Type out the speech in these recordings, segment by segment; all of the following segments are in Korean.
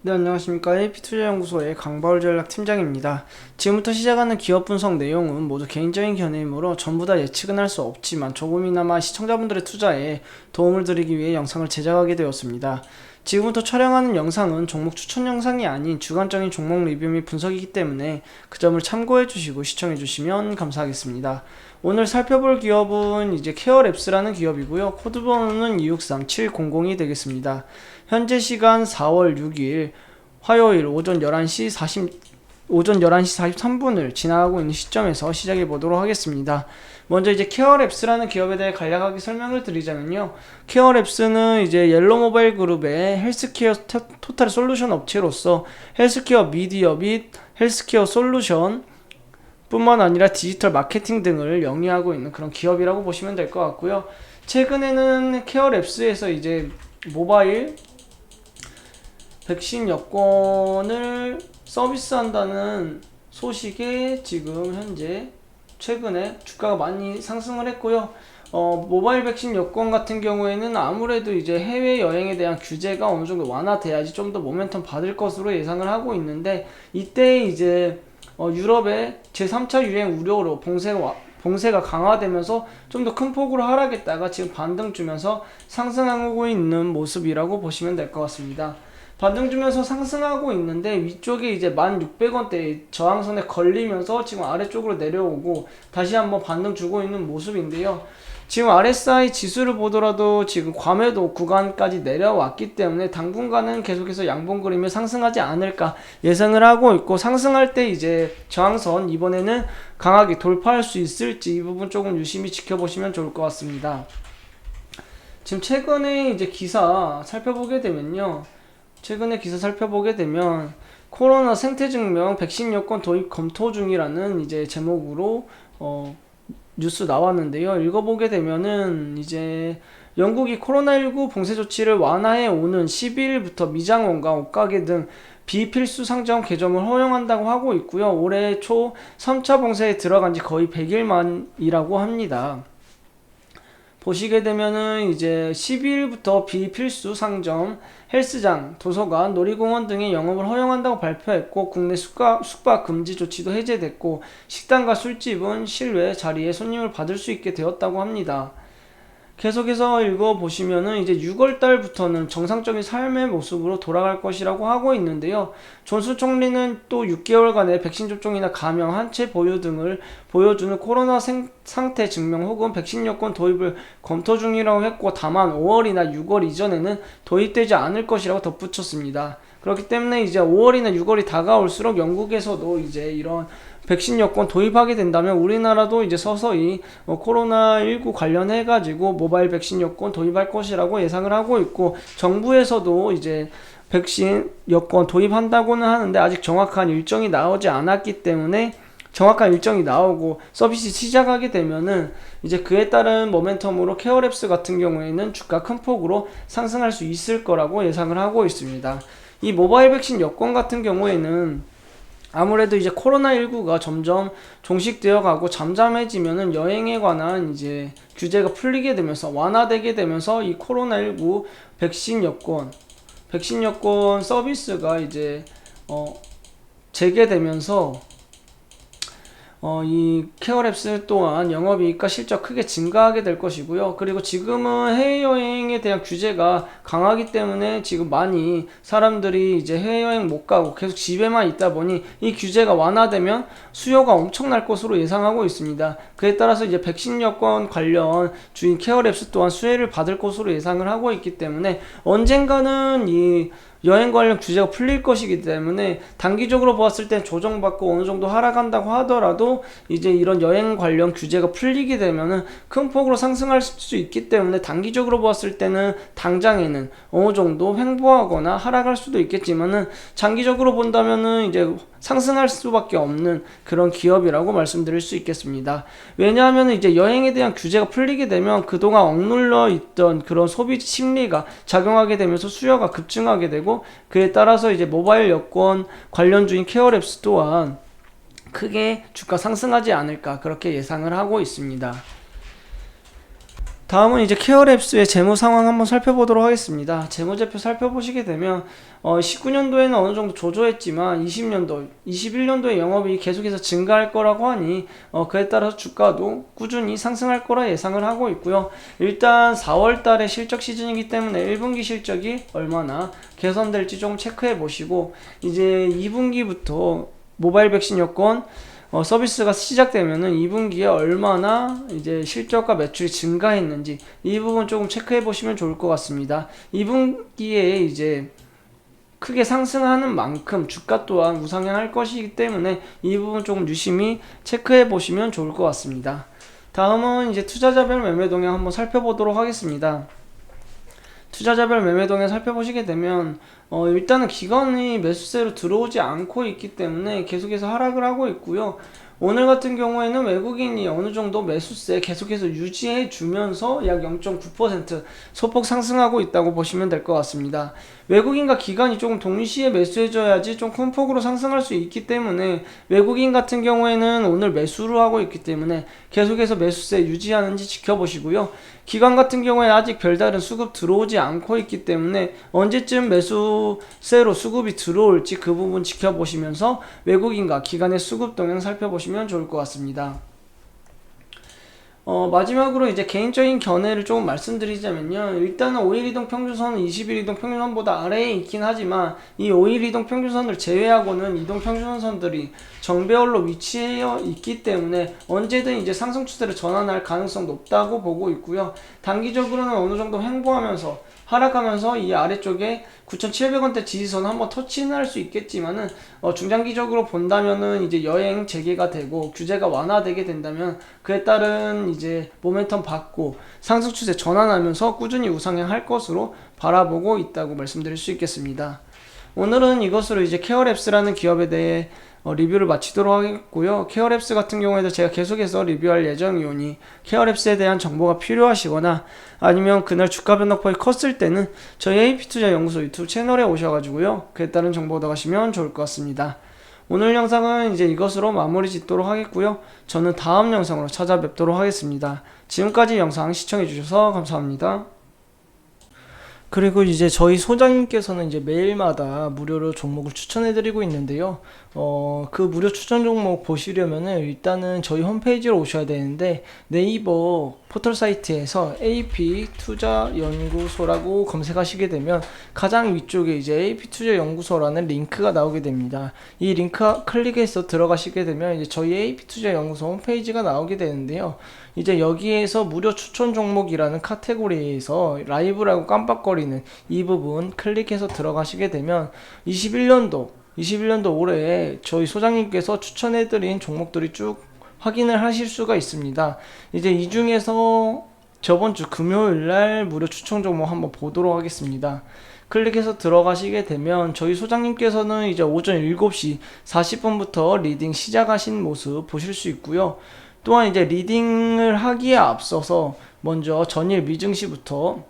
네, 안녕하십니까. AP투자연구소의 강바울 전략팀장입니다. 지금부터 시작하는 기업 분석 내용은 모두 개인적인 견해이므로 전부 다 예측은 할 수 없지만 조금이나마 시청자분들의 투자에 도움을 드리기 위해 영상을 제작하게 되었습니다. 지금부터 촬영하는 영상은 종목 추천 영상이 아닌 주관적인 종목 리뷰 및 분석이기 때문에 그 점을 참고해 주시고 시청해 주시면 감사하겠습니다. 오늘 살펴볼 기업은 이제 케어랩스라는 기업이고요. 코드번호는 263700이 되겠습니다. 현재 시간 4월 6일 화요일 오전 11시 43분을 지나가고 있는 시점에서 시작해 보도록 하겠습니다. 먼저 이제 케어랩스라는 기업에 대해 간략하게 설명을 드리자면요. 케어랩스는 이제 옐로모바일 그룹의 헬스케어 토탈 솔루션 업체로서 헬스케어 미디어 및 헬스케어 솔루션 뿐만 아니라 디지털 마케팅 등을 영위하고 있는 그런 기업이라고 보시면 될 것 같고요. 최근에는 케어랩스에서 이제 모바일 백신 여권을 서비스한다는 소식에 지금 현재 최근에 주가가 많이 상승을 했고요. 모바일 백신 여권 같은 경우에는 아무래도 이제 해외 여행에 대한 규제가 어느 정도 완화돼야지 좀 더 모멘텀 받을 것으로 예상을 하고 있는데, 이때 이제 유럽의 제3차 유행 우려로 봉쇄가 강화되면서 좀 더 큰 폭으로 하락했다가 지금 반등 주면서 상승하고 있는 모습이라고 보시면 될 것 같습니다. 반등 주면서 상승하고 있는데 위쪽에 이제 1600원대 저항선에 걸리면서 지금 아래쪽으로 내려오고 다시 한번 반등 주고 있는 모습인데요. 지금 RSI 지수를 보더라도 지금 과매도 구간까지 내려왔기 때문에 당분간은 계속해서 양봉 그림을 상승하지 않을까 예상을 하고 있고, 상승할 때 이제 저항선 이번에는 강하게 돌파할 수 있을지 이 부분 조금 유심히 지켜보시면 좋을 것 같습니다. 지금 최근에 이제 기사 살펴보게 되면 코로나 생태 증명 백신 여권 도입 검토 중이라는 이제 제목으로 뉴스 나왔는데요. 읽어보게 되면은 이제 영국이 코로나19 봉쇄 조치를 완화해 오는 12일부터 미장원과 옷가게 등 비필수 상점 개점을 허용한다고 하고 있고요. 올해 초 3차 봉쇄에 들어간 지 거의 100일 만이라고 합니다. 보시게 되면은 이제 12일부터 비필수 상점, 헬스장, 도서관, 놀이공원 등의 영업을 허용한다고 발표했고, 국내 숙박 금지 조치도 해제됐고, 식당과 술집은 실외 자리에 손님을 받을 수 있게 되었다고 합니다. 계속해서 읽어보시면은 이제 6월달부터는 정상적인 삶의 모습으로 돌아갈 것이라고 하고 있는데요. 존슨 총리는 또 6개월간의 백신 접종이나 감염, 한체 보유 등을 보여주는 코로나 상태 증명 혹은 백신 여권 도입을 검토 중이라고 했고, 다만 5월이나 6월 이전에는 도입되지 않을 것이라고 덧붙였습니다. 그렇기 때문에 이제 5월이나 6월이 다가올수록 영국에서도 이제 이런 백신 여권 도입하게 된다면 우리나라도 이제 서서히 코로나19 관련해가지고 모바일 백신 여권 도입할 것이라고 예상을 하고 있고, 정부에서도 이제 백신 여권 도입한다고는 하는데 아직 정확한 일정이 나오지 않았기 때문에, 정확한 일정이 나오고 서비스 시작하게 되면은 이제 그에 따른 모멘텀으로 케어랩스 같은 경우에는 주가 큰 폭으로 상승할 수 있을 거라고 예상을 하고 있습니다. 이 모바일 백신 여권 같은 경우에는 아무래도 이제 코로나19가 점점 종식되어 가고 잠잠해지면은 여행에 관한 이제 규제가 풀리게 되면서 완화되게 되면서 이 코로나19 백신 여권 서비스가 이제 재개되면서 이 케어랩스 또한 영업이익과 실적 크게 증가하게 될 것이고요. 그리고 지금은 해외여행에 대한 규제가 강하기 때문에 지금 많이 사람들이 이제 해외여행 못 가고 계속 집에만 있다 보니 이 규제가 완화되면 수요가 엄청날 것으로 예상하고 있습니다. 그에 따라서 이제 백신 여권 관련 주인 케어랩스 또한 수혜를 받을 것으로 예상을 하고 있기 때문에 언젠가는 이 여행 관련 규제가 풀릴 것이기 때문에 단기적으로 보았을 땐 조정받고 어느 정도 하락한다고 하더라도 이제 이런 여행 관련 규제가 풀리게 되면은 큰 폭으로 상승할 수 있기 때문에 단기적으로 보았을 때는 당장에는 어느 정도 횡보하거나 하락할 수도 있겠지만은 장기적으로 본다면은 이제 상승할 수밖에 없는 그런 기업이라고 말씀드릴 수 있겠습니다. 왜냐하면 이제 여행에 대한 규제가 풀리게 되면 그동안 억눌러 있던 그런 소비 심리가 작용하게 되면서 수요가 급증하게 되고, 그에 따라서 이제 모바일 여권 관련주인 케어랩스 또한 크게 주가 상승하지 않을까 그렇게 예상을 하고 있습니다. 다음은 이제 케어랩스의 재무 상황 한번 살펴보도록 하겠습니다. 재무제표 살펴보시게 되면 19년도에는 어느 정도 조조했지만 20년도, 21년도에 영업이 계속해서 증가할 거라고 하니 그에 따라서 주가도 꾸준히 상승할 거라 예상을 하고 있고요. 일단 4월 달에 실적 시즌이기 때문에 1분기 실적이 얼마나 개선될지 좀 체크해 보시고 이제 2분기부터 모바일 백신 여권 서비스가 시작되면은 2분기에 얼마나 이제 실적과 매출이 증가했는지 이 부분 조금 체크해 보시면 좋을 것 같습니다. 2분기에 이제 크게 상승하는 만큼 주가 또한 우상향할 것이기 때문에 이 부분 조금 유심히 체크해 보시면 좋을 것 같습니다. 다음은 이제 투자자별 매매 동향 한번 살펴보도록 하겠습니다. 투자자별 매매 동향 살펴보시게 되면 일단은 기관이 매수세로 들어오지 않고 있기 때문에 계속해서 하락을 하고 있고요. 오늘 같은 경우에는 외국인이 어느 정도 매수세 계속해서 유지해 주면서 약 0.9% 소폭 상승하고 있다고 보시면 될 것 같습니다. 외국인과 기관이 조금 동시에 매수해줘야지 좀 큰 폭으로 상승할 수 있기 때문에 외국인 같은 경우에는 오늘 매수를 하고 있기 때문에 계속해서 매수세 유지하는지 지켜보시고요. 기관 같은 경우에 아직 별다른 수급 들어오지 않고 있기 때문에 언제쯤 매수세로 수급이 들어올지 그 부분 지켜보시면서 외국인과 기관의 수급 동향 살펴보시면 좋을 것 같습니다. 마지막으로 이제 개인적인 견해를 조금 말씀드리자면요. 일단은 5일 이동 평균선은 20일 이동 평균선보다 아래에 있긴 하지만 이 5일 이동 평균선을 제외하고는 이동 평균선들이 정배열로 위치해 있기 때문에 언제든 이제 상승 추세를 전환할 가능성 높다고 보고 있고요. 단기적으로는 어느 정도 횡보하면서 하락하면서 이 아래쪽에 9,700원대 지지선 한번 터치는 할 수 있겠지만은 중장기적으로 본다면은 이제 여행 재개가 되고 규제가 완화되게 된다면 그에 따른 이제 모멘텀 받고 상승 추세 전환하면서 꾸준히 우상향할 것으로 바라보고 있다고 말씀드릴 수 있겠습니다. 오늘은 이것으로 이제 케어랩스라는 기업에 대해 리뷰를 마치도록 하겠고요. 케어랩스 같은 경우에도 제가 계속해서 리뷰할 예정이오니 케어랩스에 대한 정보가 필요하시거나 아니면 그날 주가 변동폭이 컸을 때는 저희 AP투자연구소 유튜브 채널에 오셔가지고요. 그에 따른 정보 얻어가시면 좋을 것 같습니다. 오늘 영상은 이제 이것으로 마무리 짓도록 하겠고요. 저는 다음 영상으로 찾아뵙도록 하겠습니다. 지금까지 영상 시청해주셔서 감사합니다. 그리고 이제 저희 소장님께서는 이제 매일마다 무료로 종목을 추천해드리고 있는데요. 그 무료 추천 종목 보시려면은 일단은 저희 홈페이지로 오셔야 되는데 네이버 포털 사이트에서 AP 투자연구소라고 검색하시게 되면 가장 위쪽에 이제 AP 투자연구소라는 링크가 나오게 됩니다. 이 링크 클릭해서 들어가시게 되면 이제 저희 AP 투자연구소 홈페이지가 나오게 되는데요. 이제 여기에서 무료 추천 종목이라는 카테고리에서 라이브라고 깜빡거리는 이 부분 클릭해서 들어가시게 되면 21년도 올해에 저희 소장님께서 추천해드린 종목들이 쭉 확인을 하실 수가 있습니다. 이제 이 중에서 저번 주 금요일날 무료 추천 종목 한번 보도록 하겠습니다. 클릭해서 들어가시게 되면 저희 소장님께서는 이제 오전 7시 40분부터 리딩 시작하신 모습 보실 수 있고요. 또한 이제 리딩을 하기에 앞서서 먼저 전일 미증시부터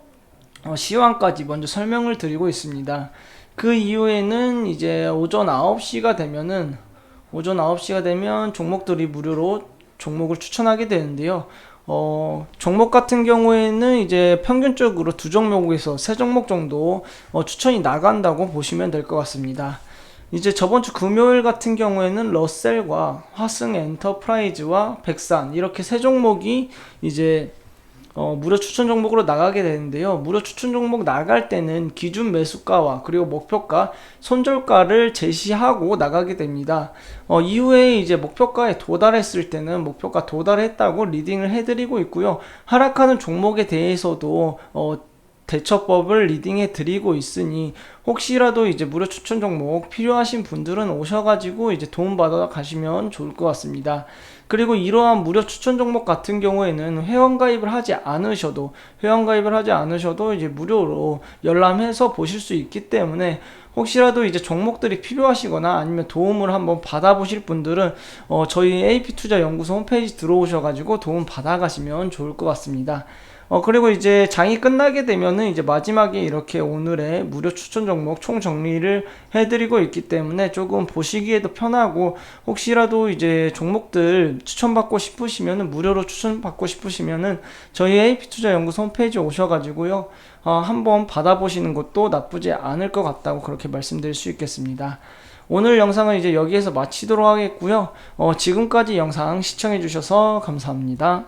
시황까지 먼저 설명을 드리고 있습니다. 그 이후에는 이제 오전 9시가 되면 종목들이 무료로 종목을 추천하게 되는데요. 종목 같은 경우에는 이제 평균적으로 두 종목에서 세 종목 정도 추천이 나간다고 보시면 될 것 같습니다. 이제 저번주 금요일 같은 경우에는 러셀과 화승 엔터프라이즈와 백산 이렇게 세 종목이 이제 무료 추천 종목으로 나가게 되는데요. 무료 추천 종목 나갈 때는 기준 매수가와 그리고 목표가, 손절가를 제시하고 나가게 됩니다. 이후에 이제 목표가에 도달했을 때는 목표가 도달했다고 리딩을 해드리고 있고요. 하락하는 종목에 대해서도 대처법을 리딩해 드리고 있으니 혹시라도 이제 무료 추천 종목 필요하신 분들은 오셔가지고 이제 도움받아 가시면 좋을 것 같습니다. 그리고 이러한 무료 추천 종목 같은 경우에는 회원가입을 하지 않으셔도 이제 무료로 열람해서 보실 수 있기 때문에 혹시라도 이제 종목들이 필요하시거나 아니면 도움을 한번 받아보실 분들은 저희 AP투자연구소 홈페이지 들어오셔가지고 도움 받아가시면 좋을 것 같습니다. 그리고 이제 장이 끝나게 되면은 이제 마지막에 이렇게 오늘의 무료 추천 종목 총 정리를 해드리고 있기 때문에 조금 보시기에도 편하고, 혹시라도 이제 종목들 추천받고 싶으시면은, 무료로 추천받고 싶으시면은 저희 AP투자연구소 홈페이지에 오셔가지고요, 한번 받아보시는 것도 나쁘지 않을 것 같다고 그렇게 말씀드릴 수 있겠습니다. 오늘 영상은 이제 여기에서 마치도록 하겠고요. 지금까지 영상 시청해주셔서 감사합니다.